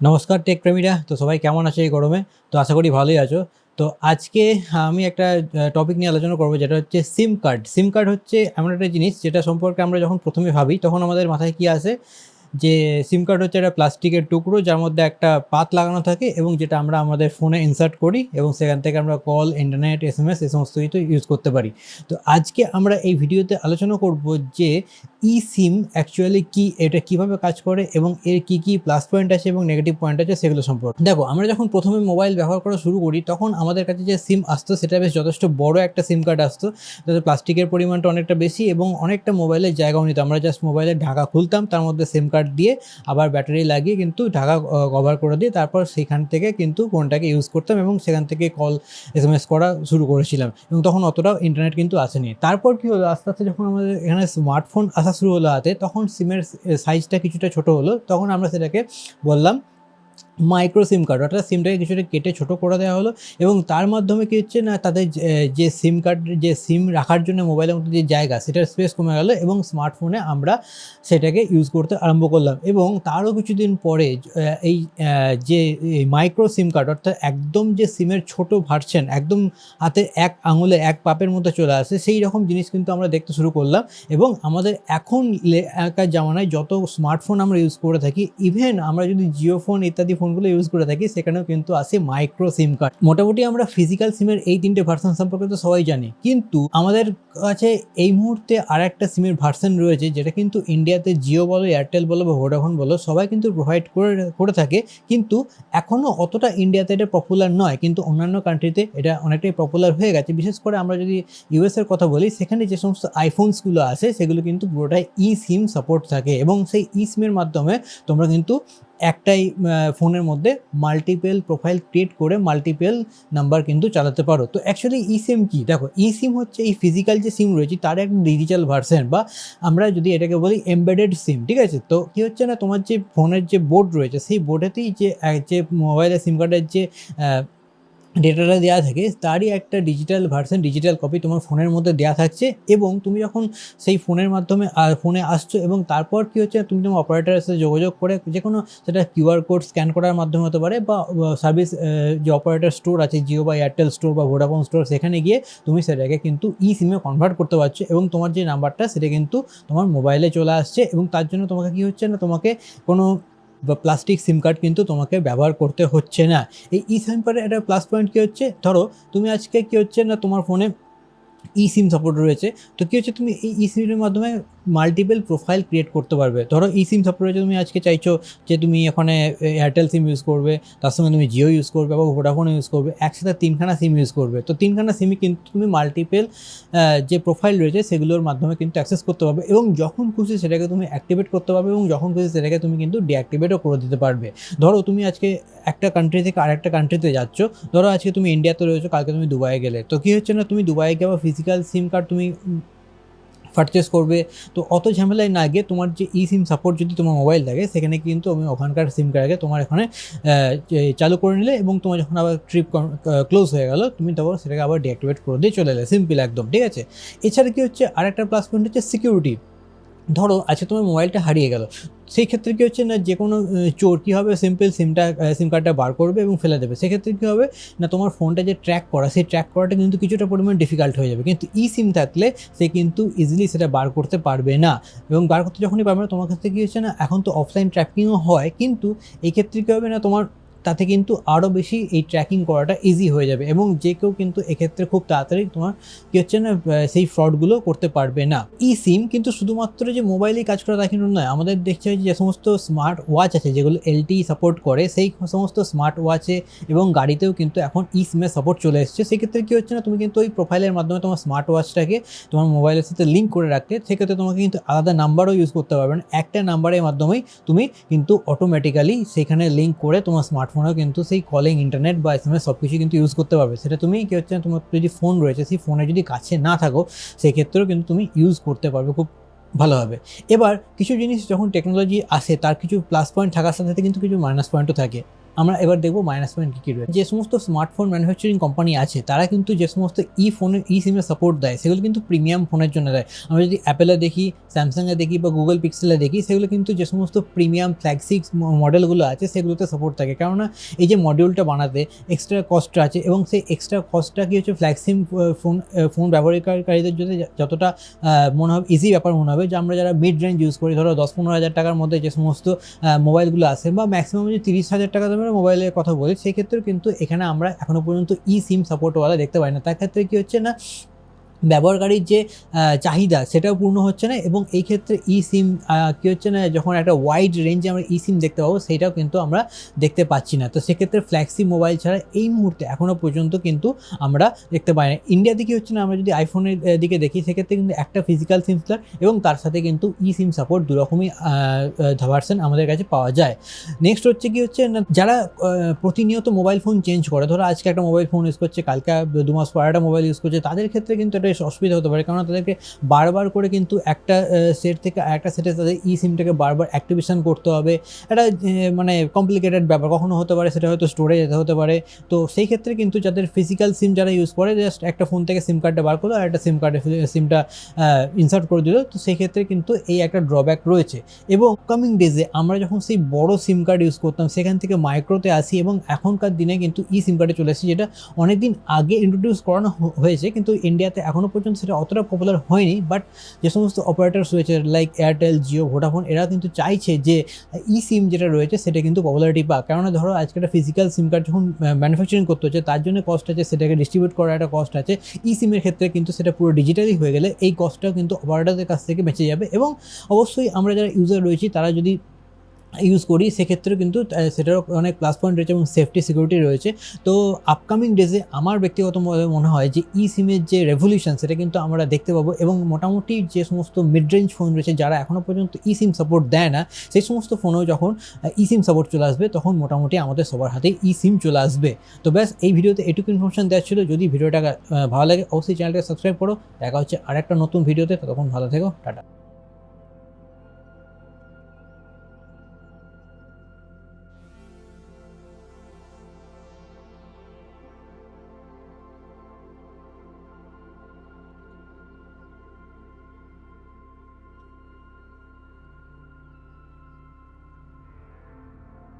নমস্কার টেক প্রেমীরা। তো সবাই কেমন আছে এই গরমে? তো আশা করি ভালোই আছো। তো আজকে আমি একটা টপিক নিয়ে আলোচনা করব, যেটা হচ্ছে সিম কার্ড। সিম কার্ড হচ্ছে এমন একটা জিনিস যেটা সম্পর্কে আমরা যখন প্রথমে ভাবি তখন আমাদের মাথায় কী আসে, যে সিম কার্ড হচ্ছে একটা প্লাস্টিকের টুকরো যার মধ্যে একটা পাত লাগানো থাকে এবং যেটা আমরা আমাদের ফোনে ইনসার্ট করি এবং সেখান থেকে আমরা কল, ইন্টারনেট, এসএমএস এই সমস্ত কিছু ইউজ করতে পারি। তো আজকে আমরা এই ভিডিওতে আলোচনা করব যে সিম অ্যাকচুয়ালি কি, এটা কিভাবে কাজ করে এবং এর কি কি প্লাস পয়েন্ট আছে এবং নেগেটিভ পয়েন্ট আছে সেগুলো সম্পর্কে। দেখো, আমরা যখন প্রথমে মোবাইল ব্যবহার করা শুরু করি তখন আমাদের কাছে যে সিম আসতো সেটা বেশ যথেষ্ট বড় একটা সিম কার্ড আসতো, যাতে প্লাস্টিকের পরিমাণটা অনেকটা বেশি এবং অনেকটা মোবাইলের জায়গাও নিত। আমরা জাস্ট মোবাইলের ঢাকা খুলতাম, তার মধ্যে সিম কার্ড দিয়ে আবার ব্যাটারি লাগিয়ে কিন্তু ঢাকা কভার করে দিয়ে তারপর সেখান থেকে কিন্তু ফোনটাকে ইউজ করতাম এবং সেখান থেকে কল, এসএমএস করা শুরু করেছিলাম এবং তখন অতটাও ইন্টারনেট কিন্তু আসেনি। তারপর কী হলো, আস্তে আস্তে যখন আমাদের এখানে স্মার্টফোন আসা শুরু হলো হাতে, তখন সিমের সাইজটা কিছুটা ছোট হলো। তখন আমরা সেটাকে বললাম মাইক্রো সিম কার্ড, অর্থাৎ সিমটাকে কিছুটা কেটে ছোটো করে দেওয়া হলো এবং তার মাধ্যমে কী হচ্ছে না, তাদের যে সিম কার্ড, যে সিম রাখার জন্য মোবাইলের মধ্যে যে জায়গা, সেটার স্পেস কমে গেলো এবং স্মার্টফোনে আমরা সেটাকে ইউজ করতে আরম্ভ করলাম। এবং তারও কিছুদিন পরে এই যে মাইক্রো সিম কার্ড, অর্থাৎ একদম যে সিমের ছোট ভার্সন, একদম হাতে এক আঙুলে এক পাপের মধ্যে চলে আসে, সেই রকম জিনিস কিন্তু আমরা দেখতে শুরু করলাম। এবং আমাদের এখন একার জামানায় যত স্মার্টফোন আমরা ইউজ করে থাকি, ইভেন আমরা যদি জিও ফোন ইত্যাদি ফোনগুলো ইউজ করে থাকি, সেখানেও কিন্তু আসে মাইক্রো সিম কার্ড। মোটামুটি আমরা ফিজিক্যাল সিমের এই তিনটে ভার্সন সম্পর্কে তো সবাই জানি, কিন্তু আমাদের কাছে এই মুহূর্তে আর একটা সিমের ভার্সন রয়েছে, যেটা কিন্তু ইন্ডিয়াতে জিও বলো, এয়ারটেল বলো বা ভোডাফোন বলো, সবাই কিন্তু প্রোভাইড করে থাকে। কিন্তু এখনও অতটা ইন্ডিয়াতে এটা পপুলার নয়, কিন্তু অন্যান্য কান্ট্রিতে এটা অনেকটাই পপুলার হয়ে গেছে। বিশেষ করে আমরা যদি ইউএসের কথা বলি, সেখানে যে সমস্ত আইফোনসগুলো আছে সেগুলো কিন্তু পুরোটাই সিম সাপোর্ট থাকে এবং সেই সিমের মাধ্যমে তোমরা কিন্তু একটাই ফোনের মধ্যে মাল্টিপল প্রোফাইল ক্রিয়েট করে মাল্টিপল নাম্বার কিন্তু চালাতে পারো। তো অ্যাকচুয়ালি সিম কি? দেখো, সিম হচ্ছে এই ফিজিক্যাল যে সিম রয়েছে তার একটা ডিজিটাল ভার্সন, বা আমরা যদি এটাকে বলি এমবেডেড সিম, ঠিক আছে? তো কী হচ্ছে না, তোমার যে ফোনের যে বোর্ড রয়েছে সেই বোর্ডেতেই যে মোবাইলের সিম কার্ডের যে ডেটাটা দেওয়া থাকে, তারই একটা ডিজিটাল ভার্সন, ডিজিটাল কপি তোমার ফোনের মধ্যে দেওয়া থাকছে। এবং তুমি যখন সেই ফোনের মাধ্যমে ফোনে আসছো এবং তারপর কী হচ্ছে, তুমি তোমার অপারেটরের সাথে যোগাযোগ করে যে কোনো, সেটা কিউআর কোড স্ক্যান করার মাধ্যমে হতে পারে বা সার্ভিস যে অপারেটর স্টোর আছে, জিও বা এয়ারটেল স্টোর বা ভোডাফোন স্টোর, সেখানে গিয়ে তুমি সেটাকে কিন্তু সিমে কনভার্ট করতে পারছো এবং তোমার যে নাম্বারটা সেটা কিন্তু তোমার মোবাইলে চলে আসছে। এবং তার জন্য তোমাকে কী হচ্ছে না, তোমাকে কোনো প্লাস্টিক সিম কার্ড কিন্তু তোমাকে ব্যবহার করতে হচ্ছে না। এই সিম কার্ডের একটা প্লাস পয়েন্ট কী হচ্ছে, ধরো তুমি আজকে কী হচ্ছে না, তোমার ফোনে সিম সাপোর্ট রয়েছে। তো কী হচ্ছে, তুমি এই সিমের মাধ্যমে মাল্টিপল প্রোফাইল ক্রিয়েট করতে পারবে। ধরো সিম সাপোর্ট রয়েছে, তুমি আজকে চাইছো যে তুমি এখানে এয়ারটেল সিম ইউজ করবে, তার সঙ্গে তুমি জিও ইউজ করবে বা ভোডাফোন ইউজ করবে, একসাথে তিনখানা সিম ইউজ করবে। তো তিনখানা সিমই কিন্তু তুমি মাল্টিপল যে প্রোফাইল রয়েছে সেগুলোর মাধ্যমে কিন্তু অ্যাক্সেস করতে পারবে এবং যখন খুশি সেটাকে তুমি অ্যাক্টিভেট করতে পারবে এবং যখন খুশি সেটাকে তুমি কিন্তু ডিঅ্যাক্টিভেটও করে দিতে পারবে। ধরো তুমি আজকে একটা কান্ট্রি থেকে আরেকটা কান্ট্রিতে যাচ্ছ, ধরো আজকে তুমি ইন্ডিয়াতে রয়েছো, কালকে তুমি দুবাইয়ে গেলে, তো কী হচ্ছে না, তুমি দুবাইয়ে গিয়ে ফিজিক্যাল সিম কার্ড তুমি পারচেস করবে। তো অত ঝামেলায় না গিয়ে তোমার যে সিম সাপোর্ট যদি তোমার মোবাইল থাকে, সেখানে কিন্তু আমি ওখানকার সিম কার্ডকে তোমার এখানে চালু করে নিলে এবং তোমার যখন আবার ট্রিপ ক্লোজ হয়ে গেল, তুমি তখন সেটাকে আবার ডিঅ্যাক্টিভেট করে দিয়ে চলে এলে, সিম্পল একদম, ঠিক আছে? এছাড়া কী হচ্ছে, আরেকটা প্লাস পয়েন্ট হচ্ছে সিকিউরিটি। ধরো আজকে তোমার মোবাইলটা হারিয়ে গেল, সেই ক্ষেত্রে কী হচ্ছে না, যে কোনো চোর কী হবে, সিম্পল সিম কার্ডটা বার করবে এবং ফেলে দেবে। সেক্ষেত্রে কী হবে না, তোমার ফোনটা যে ট্র্যাক করা, সেই ট্র্যাক করাটা কিন্তু কিছুটা পরিমাণ ডিফিকাল্ট হয়ে যাবে। কিন্তু সিম থাকলে সে কিন্তু ইজিলি সেটা বার করতে পারবে না এবং বার করতে যখনই পারবে না, তোমার ক্ষেত্রে কী হচ্ছে না, এখন তো অফলাইন ট্র্যাকিংও হয়, কিন্তু এই ক্ষেত্রে কী হবে না, তোমার তাতে কিন্তু আরও বেশি এই ট্র্যাকিং করাটা ইজি হয়ে যাবে এবং যে কেউ কিন্তু এক্ষেত্রে খুব তাড়াতাড়ি তোমার কী হচ্ছে না, সেই ফ্রডগুলো করতে পারবে না। সিম কিন্তু শুধুমাত্র যে মোবাইলেই কাজ করে তা কিন্তু নয়, আমাদের দেখতে হয় যে সমস্ত স্মার্ট ওয়াচ আছে যেগুলো LTE সাপোর্ট করে, সেই সমস্ত স্মার্ট ওয়াচে এবং গাড়িতেও কিন্তু এখন সিমের সাপোর্ট চলে এসেছে। সেক্ষেত্রে কী হচ্ছে না, তুমি কিন্তু ওই প্রোফাইলের মাধ্যমে তোমার স্মার্ট ওয়াচটাকে তোমার মোবাইলের সাথে লিঙ্ক করে রাখতে, সেক্ষেত্রে তোমাকে কিন্তু আলাদা নাম্বারও ইউজ করতে পারবে না, একটা নাম্বারের মাধ্যমেই তুমি কিন্তু অটোমেটিক্যালি সেখানে লিঙ্ক করে তোমার স্মার্টফোনেও কিন্তু সেই কলিং, ইন্টারনেট বা SMS সব কিছুই কিন্তু ইউজ করতে পারবে। সেটা তুমি কী হচ্ছে না, তোমার যদি ফোন রয়েছে, সেই ফোনে যদি কাছে না থাকো, সেক্ষেত্রেও কিন্তু তুমি ইউজ করতে পারবে খুব ভালোভাবে। এবার কিছু জিনিস যখন টেকনোলজি আসে, তার কিছু প্লাস পয়েন্ট থাকার সাথে সাথে কিন্তু কিছু মাইনাস পয়েন্টও থাকে। আমরা এবার দেখবো মাইনাস পয়েন্ট কী কী রয়েছে। যে সমস্ত স্মার্টফোন ম্যানুফ্যাকচারিং কোম্পানি আছে তারা কিন্তু যে সমস্ত সিমের সাপোর্ট দেয় সেগুলো কিন্তু প্রিমিয়াম ফোনের জন্য দেয়। আমরা যদি অ্যাপেলে দেখি, স্যামসাংয়ে দেখি বা গুগল পিক্সেলে দেখি, সেগুলো কিন্তু যে সমস্ত প্রিমিয়াম ফ্ল্যাগশিপ মডেলগুলো আছে সেগুলোতে সাপোর্ট থাকে। কেননা এই যে মডিউলটা বানাতে এক্সট্রা কস্টটা আছে, এবং সেই এক্সট্রা কস্টটা কি হচ্ছে ফ্ল্যাগশিপ ফোন ব্যবহারকারীদের জন্য যতটা মনে হবে ইজি ব্যাপার মনে হবে, যে আমরা যারা মিড রেঞ্জ ইউজ করি, ধরো 10-15 হাজার টাকার মধ্যে যে সমস্ত মোবাইলগুলো আসে, বা ম্যাক্সিমাম যদি 30,000 টাকা দামের মোবাইলের কথা বলি, সেক্ষেত্রে কিন্তু এখানে আমরা এখনও পর্যন্ত সিম সাপোর্টওয়ালা দেখতে পাই না। তার ক্ষেত্রে কী হচ্ছে না, ব্যবহারকারীর যে চাহিদা সেটাও পূর্ণ হচ্ছে না, এবং এই ক্ষেত্রে সিম কী হচ্ছে না, যখন একটা ওয়াইড রেঞ্জে আমরা সিম দেখতে পাবো সেইটাও কিন্তু আমরা দেখতে পাচ্ছি না। তো সেক্ষেত্রে ফ্ল্যাগশিপ মোবাইল ছাড়া এই মুহূর্তে এখনও পর্যন্ত কিন্তু আমরা দেখতে পাই না। ইন্ডিয়াতে কী হচ্ছে না, আমরা যদি আইফোনের দিকে দেখি সেক্ষেত্রে কিন্তু একটা ফিজিক্যাল সিম স্লট এবং তার সাথে কিন্তু সিম সাপোর্ট দুরকমই ভার্সন আমাদের কাছে পাওয়া যায়। নেক্সট হচ্ছে কি হচ্ছে না, যারা প্রতিনিয়ত মোবাইল ফোন চেঞ্জ করে, ধরো আজকে একটা মোবাইল ফোন ইউজ করছে, কালকে 2 মাস পর একটা মোবাইল ইউজ করছে, তাদের ক্ষেত্রে কিন্তু এটা অসুবিধা হতে পারে। কারণ তাদেরকে বারবার করে কিন্তু একটা সেট থেকে আরেকটা সেটে তাদের সিমটাকে বারবার অ্যাক্টিভেশন করতে হবে। এটা মানে কমপ্লিকেটেড ব্যাপার কখনো হতে পারে, সেটা হয়তো স্টোরে যেতে হতে পারে। তো সেই ক্ষেত্রে কিন্তু যাদের ফিজিক্যাল সিম যারা ইউজ করে, জাস্ট একটা ফোন থেকে সিম কার্ডটা বার করলো আর একটা সিম কার্ডে সিমটা ইনসার্ট করে দিল, তো সেই ক্ষেত্রে কিন্তু এই একটা ড্রব্যাক রয়েছে। এবং কামিং ডেজে আমরা যখন সেই বড় সিম কার্ড ইউজ করতাম সেখান থেকে মাইক্রোতে আসি, এবং এখনকার দিনে কিন্তু সিম কার্ডে চলে এসেছে, যেটা অনেকদিন আগে ইন্ট্রোডিউস করানো হয়েছে, কিন্তু ইন্ডিয়াতে এখনও পর্যন্ত সেটা অতটা পপুলার হয়নি। বাট যে সমস্ত অপারেটার্স রয়েছে লাইক এয়ারটেল, জিও, ভোডাফোন, এরা কিন্তু চাইছে যে সিম যেটা রয়েছে সেটা কিন্তু পপুলারিটি পাক। কেননা ধরো আজকে একটা ফিজিক্যাল সিম কার্ড যখন ম্যানুফ্যাকচারিং করতে হচ্ছে তার জন্য কস্ট আছে, সেটাকে ডিস্ট্রিবিউট করার একটা কস্ট আছে। সিমের ক্ষেত্রে কিন্তু সেটা পুরো ডিজিটালি হয়ে গেলে এই কস্টটাও কিন্তু অপারেটারদের কাছ থেকে বেঁচে যাবে। এবং অবশ্যই আমরা যারা ইউজার রয়েছি তারা যদি ইউজ করি সেক্ষেত্রেও কিন্তু সেটারও অনেক প্লাস পয়েন্ট রয়েছে এবং সেফটি সিকিউরিটি রয়েছে। তো আপকামিং ডেজে আমার ব্যক্তিগত মনে হয় যে সিমের যে রেভলিউশন সেটা কিন্তু আমরা দেখতে পাবো, এবং মোটামুটি যে সমস্ত মিড রেঞ্জ ফোন রয়েছে যারা এখনও পর্যন্ত সিম সাপোর্ট দেয় না, সেই সমস্ত ফোনেও যখন সিম সাপোর্ট চলে আসবে তখন মোটামুটি আমাদের সবার হাতে সিম চলে আসবে। তো ব্যাস এই ভিডিওতে এটুকু ইনফরমেশন দেওয়া ছিল। যদি ভিডিওটা ভালো লাগে অবশ্যই চ্যানেলটাকে সাবস্ক্রাইব করো। দেখা হচ্ছে আরেকটা নতুন ভিডিওতে, ততক্ষণ ভালো থেকো, টাটা।